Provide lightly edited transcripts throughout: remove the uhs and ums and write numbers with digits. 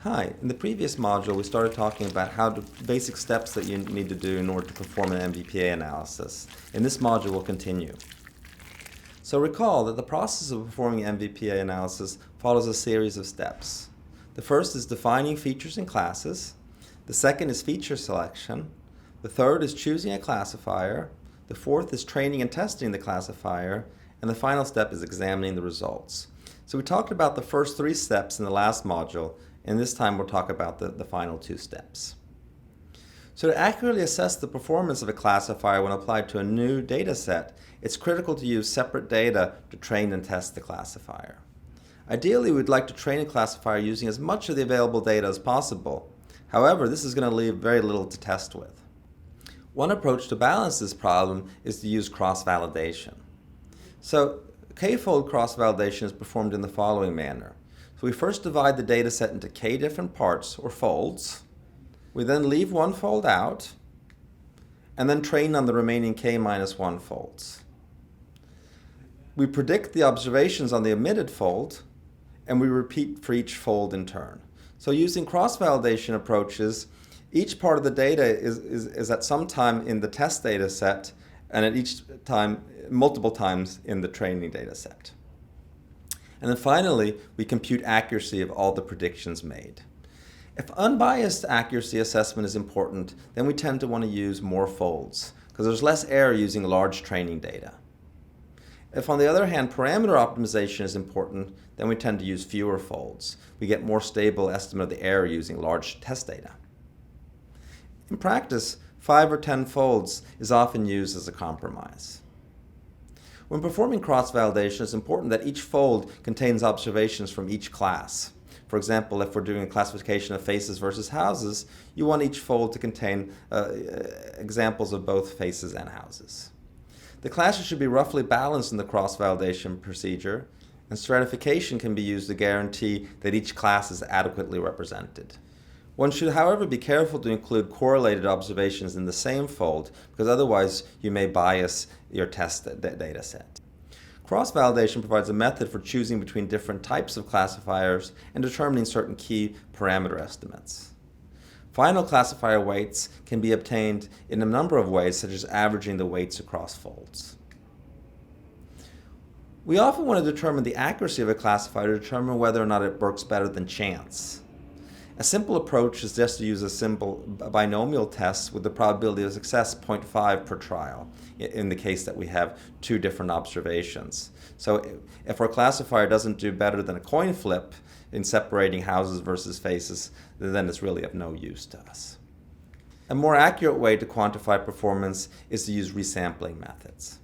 Hi, in the previous module we started talking about basic steps that you need to do in order to perform an MVPA analysis. In this module we'll continue. So recall that the process of performing MVPA analysis follows a series of steps. The first is defining features and classes. The second is feature selection. The third is choosing a classifier. The fourth is training and testing the classifier. And the final step is examining the results. So we talked about the first three steps in the last module, and this time we'll talk about the final two steps. So to accurately assess the performance of a classifier when applied to a new data set, it's critical to use separate data to train and test the classifier. Ideally, we'd like to train a classifier using as much of the available data as possible. However, this is going to leave very little to test with. One approach to balance this problem is to use cross-validation. So k-fold cross-validation is performed in the following manner. So we first divide the data set into k different parts, or folds. We then leave one fold out, and then train on the remaining k-1 folds. We predict the observations on the omitted fold, and we repeat for each fold in turn. So using cross-validation approaches, each part of the data is at some time in the test data set, and at each time, multiple times in the training data set. And then finally, we compute accuracy of all the predictions made. If unbiased accuracy assessment is important, then we tend to want to use more folds, because there's less error using large training data. If, on the other hand, parameter optimization is important, then we tend to use fewer folds. We get more stable estimate of the error using large test data. In practice, 5 or 10 folds is often used as a compromise. When performing cross-validation, it's important that each fold contains observations from each class. For example, if we're doing a classification of faces versus houses, you want each fold to contain examples of both faces and houses. The classes should be roughly balanced in the cross-validation procedure, and stratification can be used to guarantee that each class is adequately represented. One should, however, be careful to include correlated observations in the same fold, because otherwise you may bias your test data set. Cross-validation provides a method for choosing between different types of classifiers and determining certain key parameter estimates. Final classifier weights can be obtained in a number of ways, such as averaging the weights across folds. We often want to determine the accuracy of a classifier to determine whether or not it works better than chance. A simple approach is just to use a simple binomial test with the probability of success 0.5 per trial, in the case that we have two different observations. So if our classifier doesn't do better than a coin flip in separating houses versus faces, then it's really of no use to us. A more accurate way to quantify performance is to use resampling methods.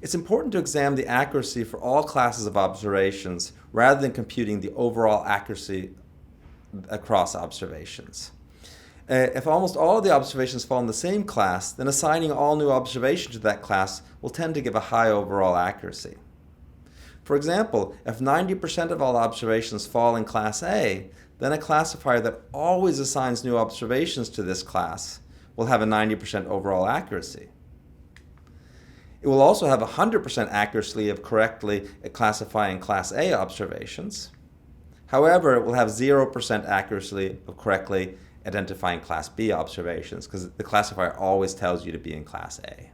It's important to examine the accuracy for all classes of observations rather than computing the overall accuracy across observations. If almost all of the observations fall in the same class, then assigning all new observations to that class will tend to give a high overall accuracy. For example, if 90% of all observations fall in class A, then a classifier that always assigns new observations to this class will have a 90% overall accuracy. It will also have 100% accuracy of correctly classifying class A observations. However, it will have 0% accuracy of correctly identifying class B observations, because the classifier always tells you to be in class A.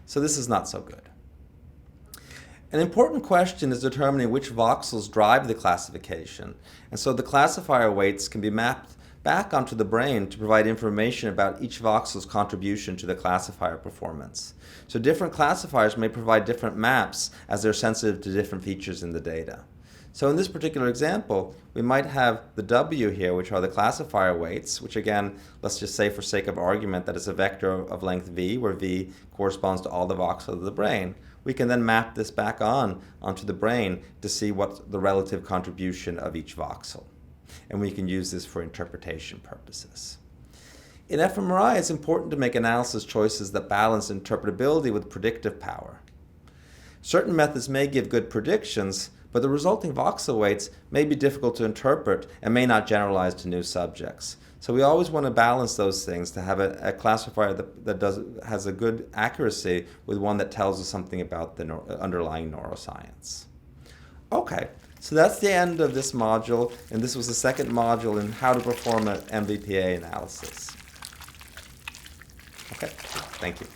So this is not so good. An important question is determining which voxels drive the classification, and so the classifier weights can be mapped back onto the brain to provide information about each voxel's contribution to the classifier performance. So different classifiers may provide different maps as they're sensitive to different features in the data. So in this particular example, we might have the W here, which are the classifier weights, which again, let's just say for sake of argument that it's a vector of length V, where V corresponds to all the voxels of the brain. We can then map this back onto the brain to see what the relative contribution of each voxel. And we can use this for interpretation purposes. In fMRI, it's important to make analysis choices that balance interpretability with predictive power. Certain methods may give good predictions, but the resulting voxel weights may be difficult to interpret and may not generalize to new subjects. So we always want to balance those things to have a classifier that has a good accuracy with one that tells us something about the underlying neuroscience. Okay, So that's the end of this module, and this was the second module in how to perform an MVPA analysis. Okay, thank you.